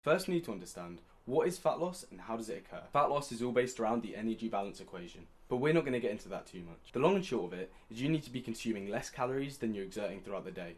First, we need to understand what is fat loss and how does it occur. Fat loss is all based around the energy balance equation, but we're not going to get into that too much. The long and short of it is you need to be consuming less calories than you're exerting throughout the day.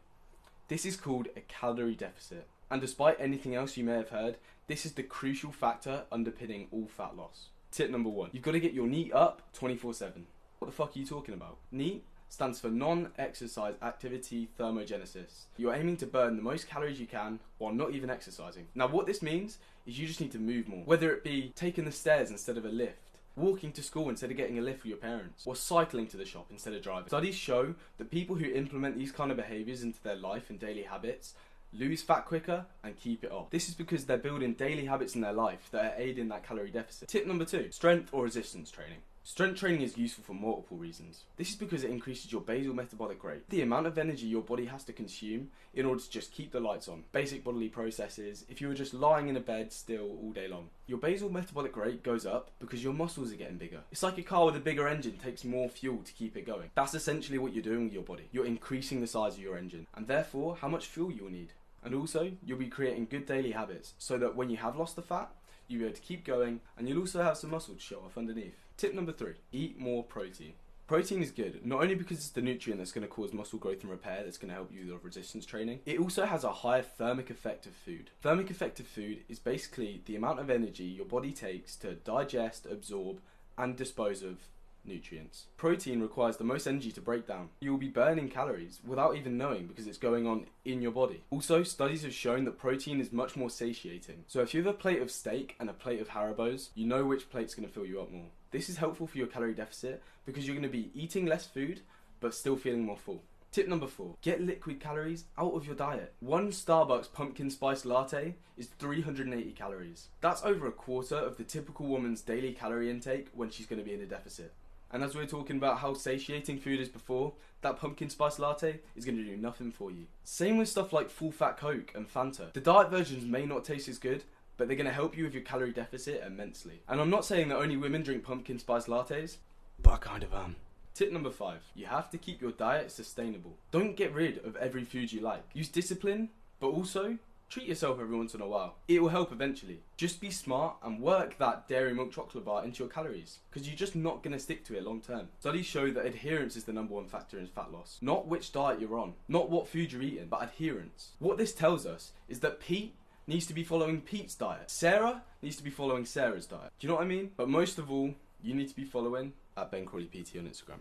This is called a calorie deficit, and despite anything else you may have heard, this is the crucial factor underpinning all fat loss. Tip number 1, you've got to get your NEAT up 24/7. What the fuck are you talking about? NEAT stands for non-exercise activity thermogenesis. You're aiming to burn the most calories you can while not even exercising. Now what this means is you just need to move more, whether it be taking the stairs instead of a lift, walking to school instead of getting a lift with your parents, or cycling to the shop instead of driving. Studies show that people who implement these kind of behaviours into their life and daily habits lose fat quicker and keep it off. This is because they're building daily habits in their life that are aiding that calorie deficit. Tip number 2, strength or resistance training. Strength training is useful for multiple reasons. This is because it increases your basal metabolic rate, the amount of energy your body has to consume in order to just keep the lights on. Basic bodily processes, if you were just lying in a bed still all day long. Your basal metabolic rate goes up because your muscles are getting bigger. It's like a car with a bigger engine takes more fuel to keep it going. That's essentially what you're doing with your body. You're increasing the size of your engine, and therefore how much fuel you'll need. And also, you'll be creating good daily habits so that when you have lost the fat, you'll be able to keep going, and you'll also have some muscle to show off underneath. Tip number 3, eat more protein. Protein is good, not only because it's the nutrient that's going to cause muscle growth and repair that's going to help you with resistance training, it also has a higher thermic effect of food. Thermic effect of food is basically the amount of energy your body takes to digest, absorb, and dispose of nutrients. Protein requires the most energy to break down. You will be burning calories without even knowing because it's going on in your body. Also, studies have shown that protein is much more satiating. So if you have a plate of steak and a plate of Haribo's, you know which plate's going to fill you up more. This is helpful for your calorie deficit because you're going to be eating less food but still feeling more full. Tip number 4, get liquid calories out of your diet. One Starbucks pumpkin spice latte is 380 calories. That's over a quarter of the typical woman's daily calorie intake when she's going to be in a deficit. And as we were talking about how satiating food is before, that pumpkin spice latte is going to do nothing for you. Same with stuff like full fat Coke and Fanta. The diet versions may not taste as good, but they're going to help you with your calorie deficit immensely. And I'm not saying that only women drink pumpkin spice lattes, but I kind of am. Tip number 5, you have to keep your diet sustainable. Don't get rid of every food you like. Use discipline, but also treat yourself every once in a while. It will help eventually. Just be smart and work that dairy milk chocolate bar into your calories, because you're just not going to stick to it long term. Studies show that adherence is the number 1 factor in fat loss. Not which diet you're on, not what food you're eating, but adherence. What this tells us is that Pete needs to be following Pete's diet. Sarah needs to be following Sarah's diet. Do you know what I mean? But most of all, you need to be following @BenCrawleyPT on Instagram.